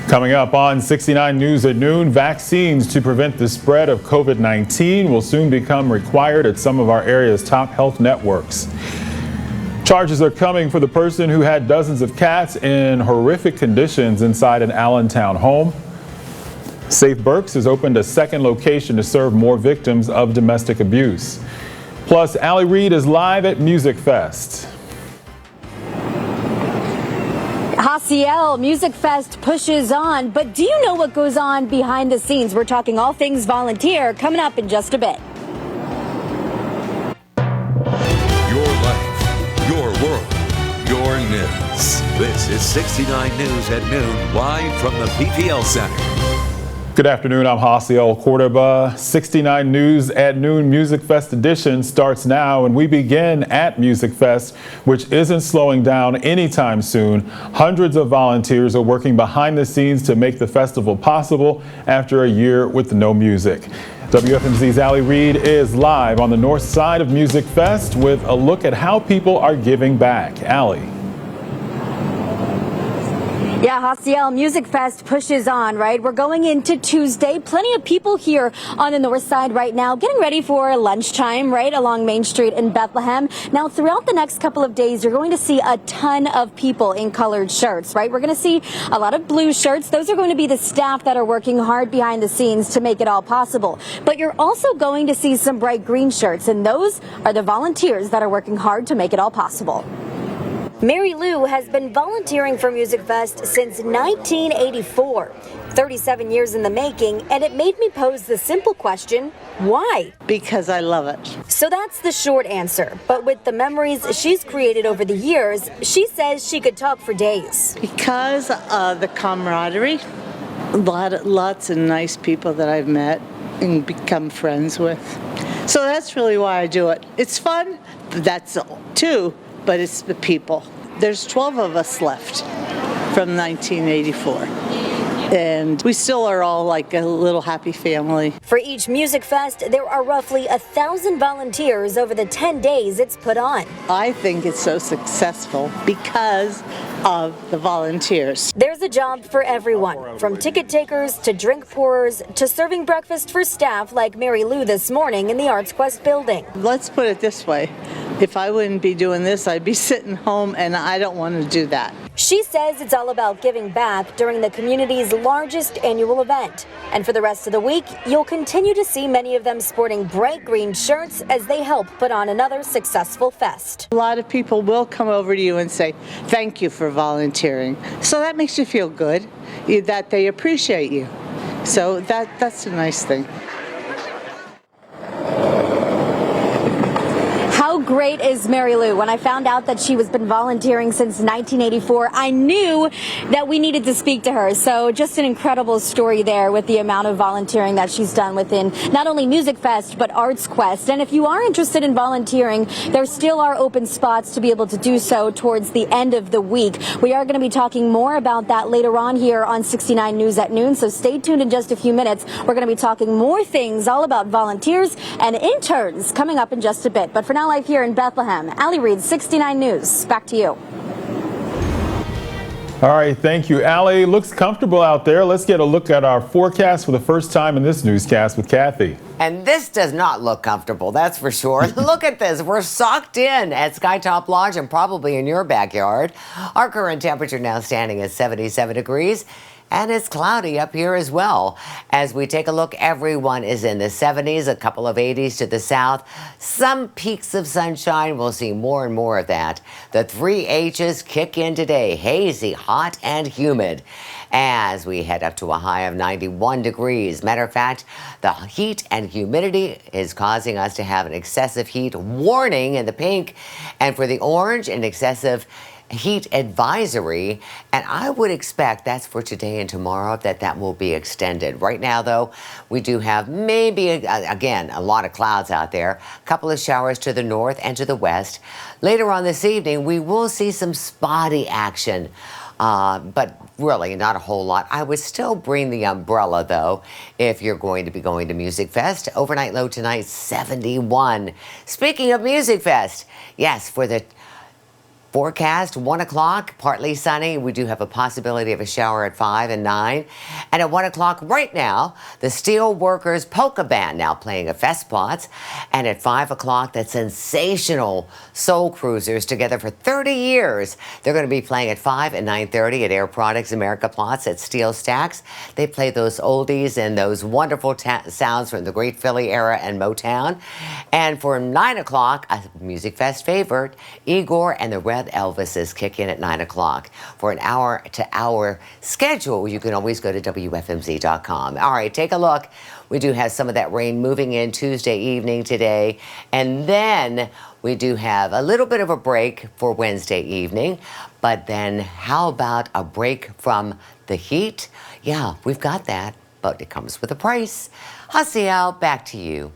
Coming up on 69 News at noon, vaccines to prevent the spread of COVID-19 will soon become required at some of our area's top health networks. Charges are coming for the person who had dozens of cats in horrific conditions inside an Allentown home. Safe Berks has opened a second location to serve more victims of domestic abuse. Plus, Reid is live at Musicfest. Jaciel, Musicfest pushes on, but do you know what goes on behind the scenes? We're talking all things volunteer coming up in just a bit. Your life, your world, your news. This is 69 News at noon, live from the PPL Center. Good afternoon, I'm Jaciel Cordoba. 69 News at noon Musicfest edition starts now, and we begin at Musicfest, which isn't slowing down anytime soon. Hundreds of volunteers are working behind the scenes to make the festival possible after a year with no music. WFMZ's Reid is live on the north side of Musicfest with a look at how people are giving back. Allie. Yeah, Jaciel, Musicfest pushes on, right? We're going into Tuesday. Plenty of people here on the north side right now getting ready for lunchtime, right, along Main Street in Bethlehem. Now, throughout the next couple of days, you're going to see a ton of people in colored shirts, right? We're going to see a lot of blue shirts. Those are going to be the staff that are working hard behind the scenes to make it all possible. But you're also going to see some bright green shirts, and those are the volunteers that are working hard to make it all possible. Mary Lou has been volunteering for Musicfest since 1984. 37 years in the making, and it made me pose the simple question, why? Because I love it. So that's the short answer. But with the memories she's created over the years, she says she could talk for days. Because of the camaraderie, lots of nice people that I've met and become friends with. So that's really why I do it. It's fun, that's too. But it's the people. There's 12 of us left from 1984. And we still are all like a little happy family. For each Musicfest, there are roughly 1,000 volunteers over the 10 days it's put on. I think it's so successful because of the volunteers. There's a job for everyone, from ticket takers to drink pourers to serving breakfast for staff like Mary Lou this morning in the ArtsQuest building. Let's put it this way. If I wouldn't be doing this, I'd be sitting home, and I don't want to do that. She says it's all about giving back during the community's largest annual event. And for the rest of the week, you'll continue to see many of them sporting bright green shirts as they help put on another successful fest. A lot of people will come over to you and say, thank you for volunteering. So that makes you feel good, that they appreciate you. So that's a nice thing. How great is Mary Lou? When I found out that she has been volunteering since 1984, I knew that we needed to speak to her. So just an incredible story there with the amount of volunteering that she's done within not only Musicfest, but ArtsQuest. And if you are interested in volunteering, there still are open spots to be able to do so towards the end of the week. We are going to be talking more about that later on here on 69 News at noon. So stay tuned in just a few minutes. We're going to be talking more things all about volunteers and interns coming up in just a bit. But for now, live here in Bethlehem, Reid, 69 News. Back to you. All right, thank you, Allie. Looks comfortable out there. Let's get a look at our forecast for the first time in this newscast with Kathy. And this does not look comfortable, that's for sure. Look at this. We're socked in at Skytop Lodge and probably in your backyard. Our current temperature now standing at 77 degrees. And it's cloudy up here as well. As we take a look, everyone is in the 70s, a couple of 80s to the south. Some peaks of sunshine. We'll see more and more of that. The 3 H's kick in today. Hazy, hot, and humid. As we head up to a high of 91 degrees. Matter of fact, the heat and humidity is causing us to have an excessive heat warning in the pink. And for the orange, an excessive heat advisory, and I would expect that's for today and tomorrow that will be extended. Right now, though, we do have maybe, again, a lot of clouds out there, a couple of showers to the north and to the west. Later on this evening, we will see some spotty action, but really not a whole lot. I would still bring the umbrella, though, if you're going to be going to Musicfest. Overnight low tonight, 71. Speaking of Musicfest, yes, for the Forecast 1 o'clock, partly sunny. We do have a possibility of a shower at 5 and 9. And at 1 o'clock right now, the Steelworkers Polka Band now playing at Festplatz. And at 5 o'clock, the sensational Soul Cruisers, together for 30 years. They're going to be playing at 5 and 9:30 at Air Products America Platz at Steel Stacks. They play those oldies and those wonderful sounds from the great Philly era and Motown. And for 9 o'clock, a Musicfest favorite, Igor and the Red Elvises kick in at 9 o'clock. For an hour-to-hour schedule, you can always go to WFMZ.com. All right, take a look. We do have some of that rain moving in Tuesday evening today. And then we do have a little bit of a break for Wednesday evening. But then how about a break from the heat? Yeah, we've got that, but it comes with a price. Jaciel, back to you.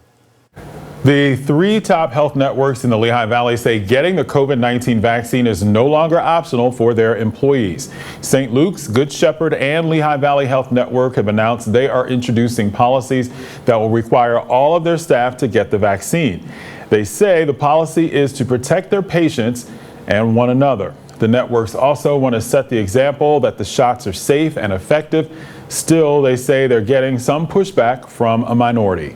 The 3 top health networks in the Lehigh Valley say getting the COVID-19 vaccine is no longer optional for their employees. St. Luke's, Good Shepherd, and Lehigh Valley Health Network have announced they are introducing policies that will require all of their staff to get the vaccine. They say the policy is to protect their patients and one another. The networks also want to set the example that the shots are safe and effective. Still, they say they're getting some pushback from a minority.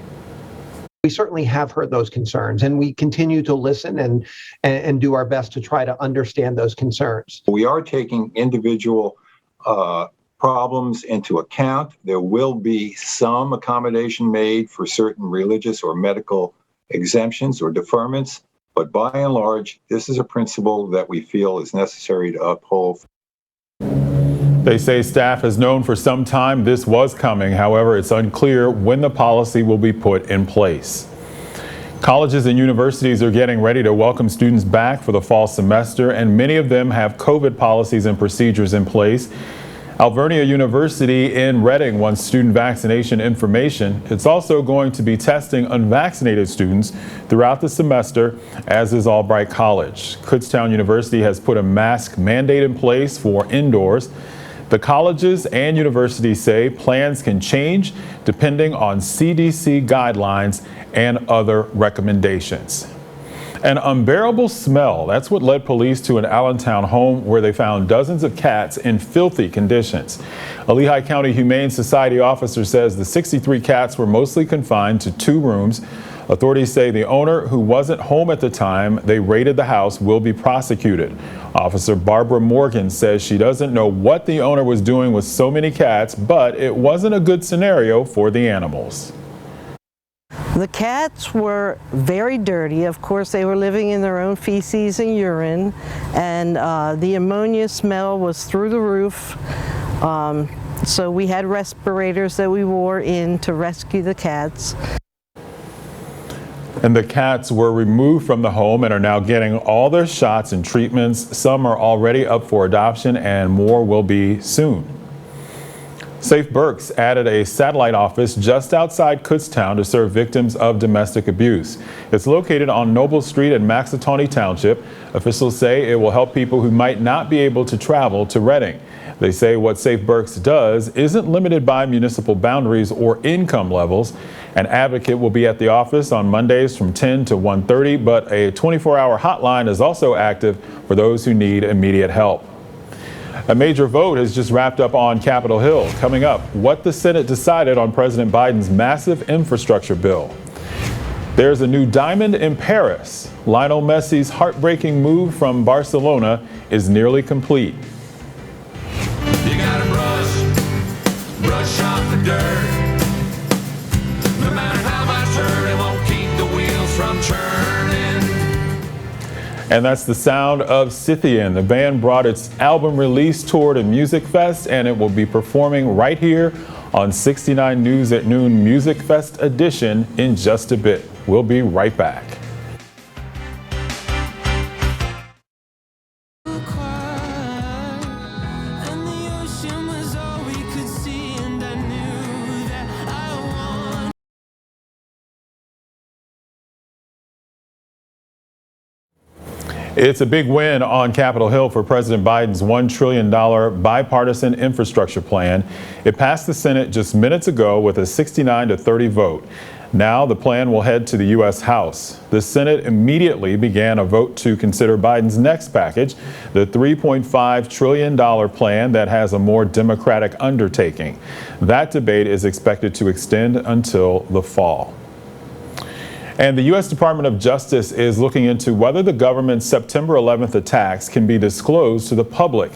We certainly have heard those concerns, and we continue to listen and do our best to try to understand those concerns. We are taking individual problems into account. There will be some accommodation made for certain religious or medical exemptions or deferments, but by and large, this is a principle that we feel is necessary to uphold. They say staff has known for some time this was coming. However, it's unclear when the policy will be put in place. Colleges and universities are getting ready to welcome students back for the fall semester, and many of them have COVID policies and procedures in place. Alvernia University in Reading wants student vaccination information. It's also going to be testing unvaccinated students throughout the semester, as is Albright College. Kutztown University has put a mask mandate in place for indoors. The colleges and universities say plans can change depending on CDC guidelines and other recommendations. An unbearable smell, that's what led police to an Allentown home where they found dozens of cats in filthy conditions. A Lehigh County Humane Society officer says the 63 cats were mostly confined to 2 rooms. Authorities say the owner, who wasn't home at the time they raided the house, will be prosecuted. Officer Barbara Morgan says she doesn't know what the owner was doing with so many cats, but it wasn't a good scenario for the animals. The cats were very dirty. Of course, they were living in their own feces and urine, and the ammonia smell was through the roof. So we had respirators that we wore in to rescue the cats. And the cats were removed from the home and are now getting all their shots and treatments. Some are already up for adoption and more will be soon. Safe Berks added a satellite office just outside Kutztown to serve victims of domestic abuse. It's located on Noble Street in Maxatawny Township. Officials say it will help people who might not be able to travel to Reading. They say what Safe Berks does isn't limited by municipal boundaries or income levels. An advocate will be at the office on Mondays from 10 to 1:30, but a 24-hour hotline is also active for those who need immediate help. A major vote has just wrapped up on Capitol Hill. Coming up, what the Senate decided on President Biden's massive infrastructure bill. There's a new diamond in Paris. Lionel Messi's heartbreaking move from Barcelona is nearly complete. You gotta brush off the dirt. No matter how much dirt, it won't keep the wheels from turning. And that's the sound of Scythian. The band brought its album release tour to Musicfest, and it will be performing right here on 69 News at Noon Musicfest edition in just a bit. We'll be right back. It's a big win on Capitol Hill for President Biden's $1 trillion bipartisan infrastructure plan. It passed the Senate just minutes ago with a 69-30 vote. Now the plan will head to the U.S. House. The Senate immediately began a vote to consider Biden's next package, the $3.5 trillion plan that has a more democratic undertaking. That debate is expected to extend until the fall. And the U.S. Department of Justice is looking into whether the government's September 11th attacks can be disclosed to the public.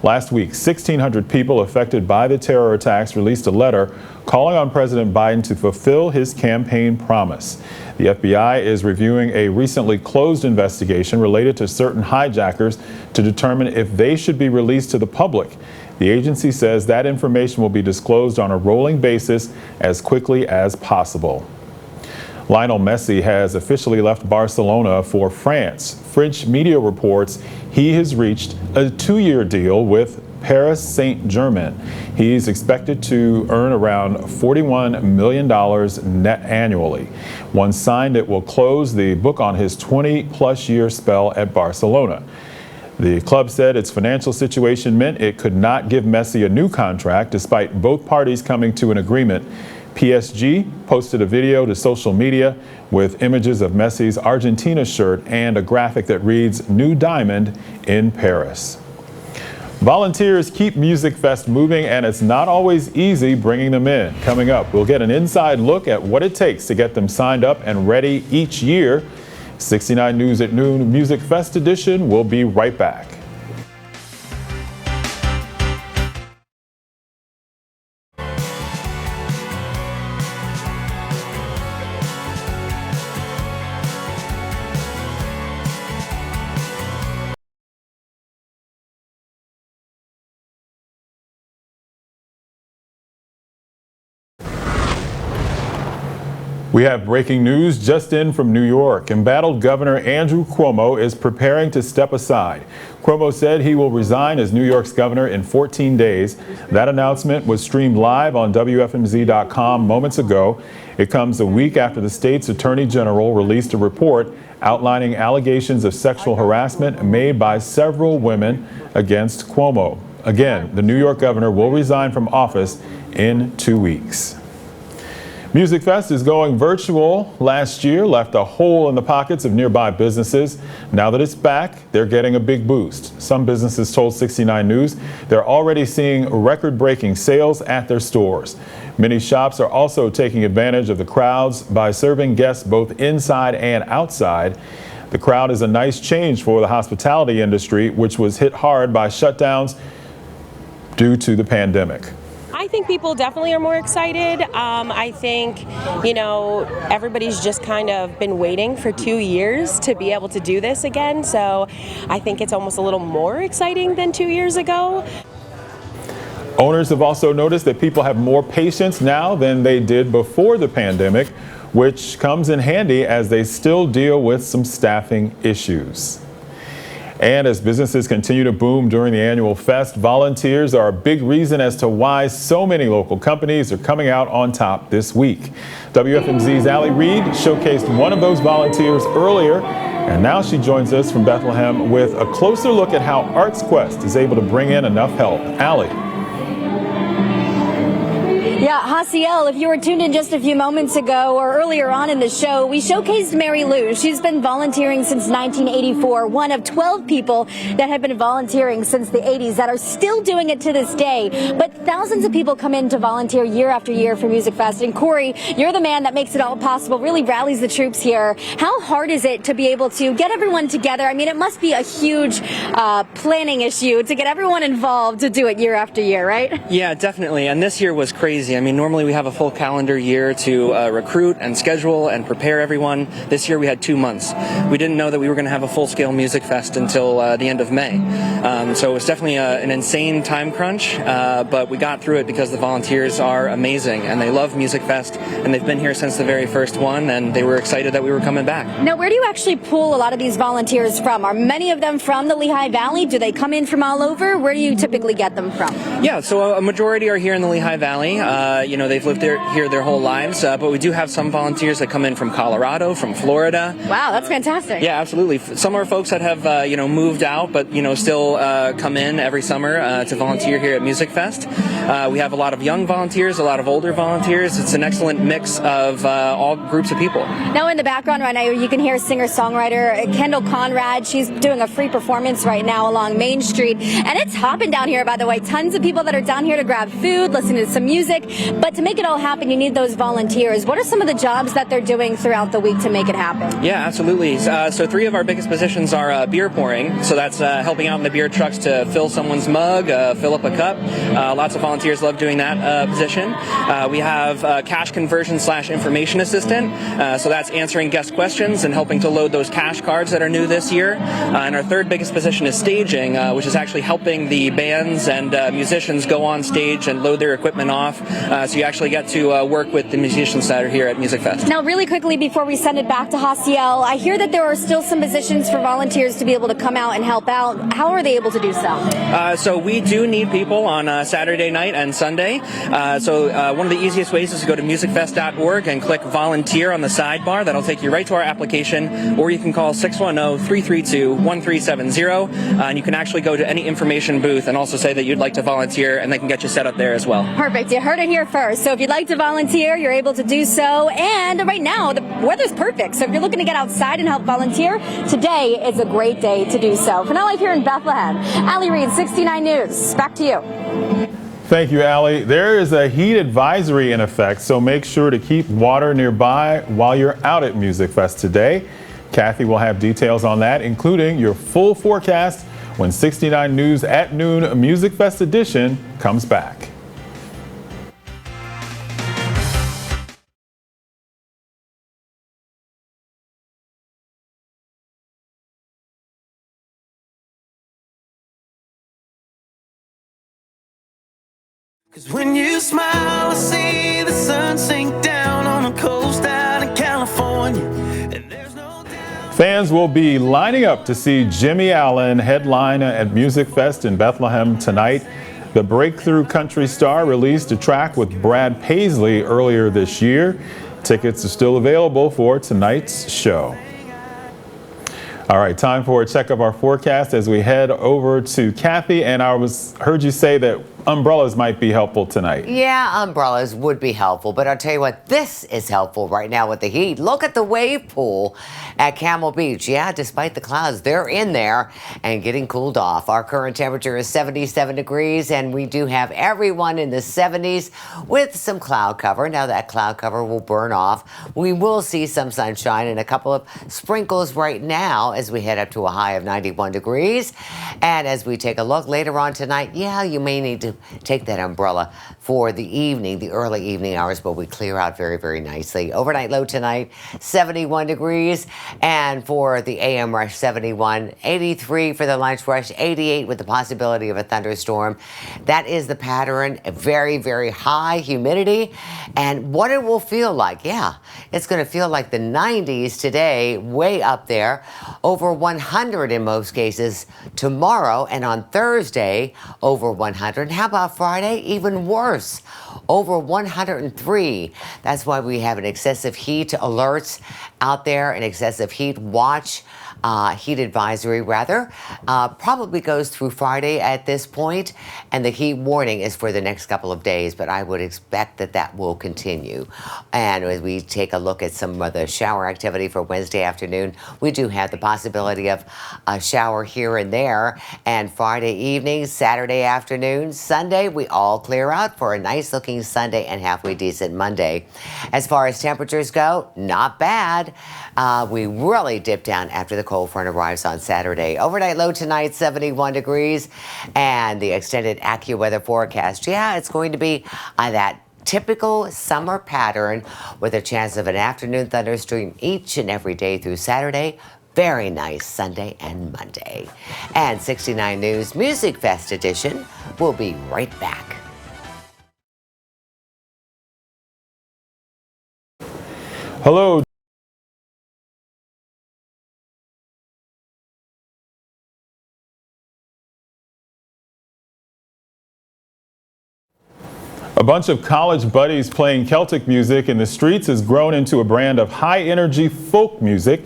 Last week, 1,600 people affected by the terror attacks released a letter calling on President Biden to fulfill his campaign promise. The FBI is reviewing a recently closed investigation related to certain hijackers to determine if they should be released to the public. The agency says that information will be disclosed on a rolling basis as quickly as possible. Lionel Messi has officially left Barcelona for France. French media reports he has reached a 2-year deal with Paris Saint-Germain. He's expected to earn around $41 million net annually. Once signed, it will close the book on his 20-plus year spell at Barcelona. The club said its financial situation meant it could not give Messi a new contract despite both parties coming to an agreement. PSG posted a video to social media with images of Messi's Argentina shirt and a graphic that reads "New Diamond in Paris." Volunteers keep Musicfest moving, and it's not always easy bringing them in. Coming up, we'll get an inside look at what it takes to get them signed up and ready each year. 69 News at Noon Musicfest edition will be right back. We have breaking news just in from New York. Embattled Governor Andrew Cuomo is preparing to step aside. Cuomo said he will resign as New York's governor in 14 days. That announcement was streamed live on WFMZ.com moments ago. It comes a week after the state's attorney general released a report outlining allegations of sexual harassment made by several women against Cuomo. Again, the New York governor will resign from office in 2 weeks. Musicfest is going virtual. Last year left a hole in the pockets of nearby businesses. Now that it's back, they're getting a big boost. Some businesses told 69 News they're already seeing record-breaking sales at their stores. Many shops are also taking advantage of the crowds by serving guests both inside and outside. The crowd is a nice change for the hospitality industry, which was hit hard by shutdowns due to the pandemic. I think people definitely are more excited. I think, everybody's just kind of been waiting for 2 years to be able to do this again. So I think it's almost a little more exciting than 2 years ago. Owners have also noticed that people have more patience now than they did before the pandemic, which comes in handy as they still deal with some staffing issues. And as businesses continue to boom during the annual fest, volunteers are a big reason as to why so many local companies are coming out on top this week. WFMZ's Reid showcased one of those volunteers earlier, and now she joins us from Bethlehem with a closer look at how ArtsQuest is able to bring in enough help. Allie. Yeah, Jaciel, if you were tuned in just a few moments ago or earlier on in the show, we showcased Mary Lou. She's been volunteering since 1984, one of 12 people that have been volunteering since the 80s that are still doing it to this day. But thousands of people come in to volunteer year after year for Musicfest. And Corey, you're the man that makes it all possible, really rallies the troops here. How hard is it to be able to get everyone together? I mean, it must be a huge planning issue to get everyone involved to do it year after year, right? Yeah, definitely. And this year was crazy. I mean, normally we have a full calendar year to recruit and schedule and prepare everyone. This year we had 2 months. We didn't know that we were going to have a full-scale Musicfest until the end of May. So it was definitely an insane time crunch, but we got through it because the volunteers are amazing and they love Musicfest, and they've been here since the very first one, and they were excited that we were coming back. Now, where do you actually pull a lot of these volunteers from? Are many of them from the Lehigh Valley? Do they come in from all over? Where do you typically get them from? Yeah, so a majority are here in the Lehigh Valley. They've lived here their whole lives, but we do have some volunteers that come in from Colorado, from Florida. Wow, that's fantastic. Yeah, absolutely. Some are folks that have, moved out, but, still come in every summer to volunteer here at Musicfest. We have a lot of young volunteers, a lot of older volunteers. It's an excellent mix of all groups of people. Now in the background right now, you can hear singer-songwriter Kendall Conrad. She's doing a free performance right now along Main Street. And it's hopping down here, by the way. Tons of people that are down here to grab food, listen to some music. But to make it all happen, you need those volunteers. What are some of the jobs that they're doing throughout the week to make it happen? Yeah, absolutely. So 3 of our biggest positions are beer pouring. So that's helping out in the beer trucks to fill someone's mug, fill up a cup. Lots of volunteers love doing that position. We have cash conversion / information assistant. So that's answering guest questions and helping to load those cash cards that are new this year. And our 3rd biggest position is staging, which is actually helping the bands and musicians go on stage and load their equipment off. So you actually get to work with the musicians that are here at Musicfest. Now, really quickly before we send it back to Jaciel, I hear that there are still some positions for volunteers to be able to come out and help out. How are they able to do so? So we do need people on Saturday night and Sunday. One of the easiest ways is to go to musicfest.org and click volunteer on the sidebar. That'll take you right to our application, or you can call 610-332-1370, and you can actually go to any information booth and also say that you'd like to volunteer, and they can get you set up there as well. Perfect. You heard it here first. So if you'd like to volunteer, you're able to do so. And right now, the weather's perfect. So if you're looking to get outside and help volunteer, today is a great day to do so. For now, live here in Bethlehem, Reid, 69 News. Back to you. Thank you, Allie. There is a heat advisory in effect, so make sure to keep water nearby while you're out at Musicfest today. Kathy will have details on that, including your full forecast when 69 News at Noon Musicfest edition comes back. Cause when you smile, I see the sun sink down on the coast out in California. And there's no doubt. Fans will be lining up to see Jimmy Allen headline at Musicfest in Bethlehem tonight. The breakthrough country star released a track with Brad Paisley earlier this year. Tickets are still available for tonight's show. All right, time for a check of our forecast as we head over to Kathy. And heard you say that umbrellas might be helpful tonight. Yeah, umbrellas would be helpful, but I'll tell you what, this is helpful right now with the heat. Look at the wave pool at Camel Beach. Yeah, despite the clouds, they're in there and getting cooled off. Our current temperature is 77 degrees, and we do have everyone in the 70s with some cloud cover. Now that cloud cover will burn off. We will see some sunshine and a couple of sprinkles right now as we head up to a high of 91 degrees. And as we take a look later on tonight, yeah, you may need to take that umbrella for the evening, the early evening hours, but we clear out very, very nicely. Overnight low tonight, 71 degrees. And for the AM rush, 71, 83 for the lunch rush, 88 with the possibility of a thunderstorm. That is the pattern, very, very high humidity. And what it will feel like, yeah, it's going to feel like the 90s today, way up there, over 100 in most cases tomorrow, and on Thursday, over 100. How about Friday? Even worse, over 103. That's why we have an excessive heat alerts out there, an excessive heat watch. Heat advisory rather, probably goes through Friday at this point, and the heat warning is for the next couple of days, but I would expect that that will continue. And as we take a look at some of the shower activity for Wednesday afternoon, we do have the possibility of a shower here and there, and Friday evening, Saturday afternoon, Sunday, we all clear out for a nice looking Sunday and halfway decent Monday. As far as temperatures go, not bad. We really dip down after the cold front arrives on Saturday. Overnight low tonight, 71 degrees. And the extended AccuWeather forecast, yeah, it's going to be that typical summer pattern with a chance of an afternoon thunderstorm each and every day through Saturday. Very nice Sunday and Monday. And 69 News Musicfest edition will be right back. Hello. A bunch of college buddies playing Celtic music in the streets has grown into a brand of high-energy folk music.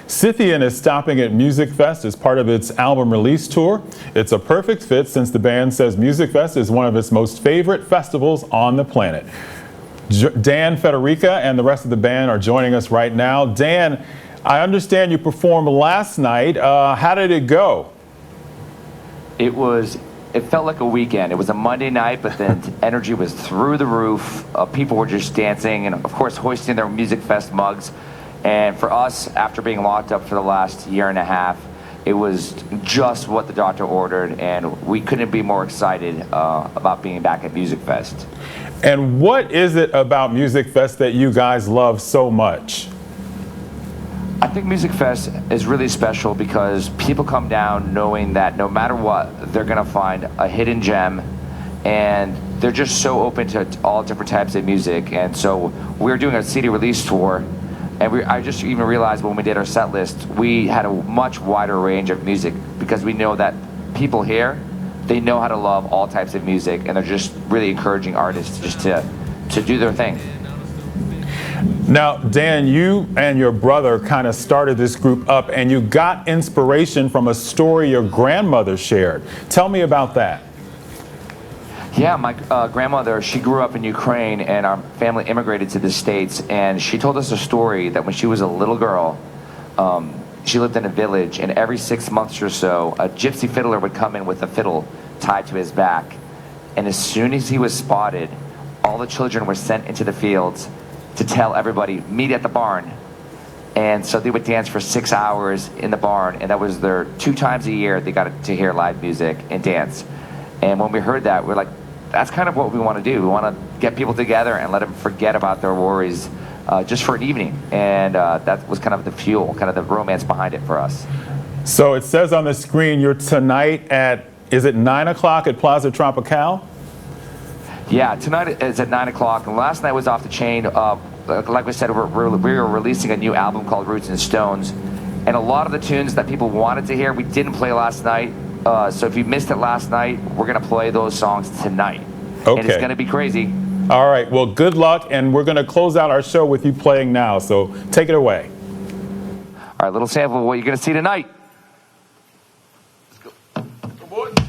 Scythian is stopping at Musicfest as part of its album release tour. It's a perfect fit since the band says Musicfest is one of its most favorite festivals on the planet. Dan Federica and the rest of the band are joining us right now. Dan, I understand you performed last night. How did it go? It felt like a weekend. It was a Monday night, but then energy was through the roof. People were just dancing and, of course, hoisting their Musicfest mugs. And for us, after being locked up for the last year and a half, it was just what the doctor ordered, and we couldn't be more excited about being back at Musicfest. And what is it about Musicfest that you guys love so much? I think Musicfest is really special because people come down knowing that no matter what, they're going to find a hidden gem, and they're just so open to all different types of music. And so we're doing a CD release tour, and I just even realized when we did our set list, we had a much wider range of music because we know that people here, they know how to love all types of music, and they're just really encouraging artists just to do their thing. Now, Dan, you and your brother kind of started this group up, and you got inspiration from a story your grandmother shared. Tell me about that. Yeah, my grandmother, she grew up in Ukraine, and our family immigrated to the States, and she told us a story that when she was a little girl, she lived in a village, and every 6 months or so, a gypsy fiddler would come in with a fiddle tied to his back, and as soon as he was spotted, all the children were sent into the fields to tell everybody, meet at the barn. And so they would dance for 6 hours in the barn, and that was their 2 times a year they got to hear live music and dance. And when we heard that, we're like, that's kind of what we want to do. We want to get people together and let them forget about their worries just for an evening. And that was kind of the fuel, kind of the romance behind it for us. So it says on the screen you're tonight at, is it 9 o'clock at Plaza Tropical? Yeah, tonight is at 9 o'clock, and last night was off the chain. Like we said, we were releasing a new album called Roots and Stones, and a lot of the tunes that people wanted to hear, we didn't play last night. So if you missed it last night, we're going to play those songs tonight. Okay. And it's going to be crazy. All right, well, good luck, and we're going to close out our show with you playing now, so take it away. All right, little sample of what you're going to see tonight. Let's go. Come on.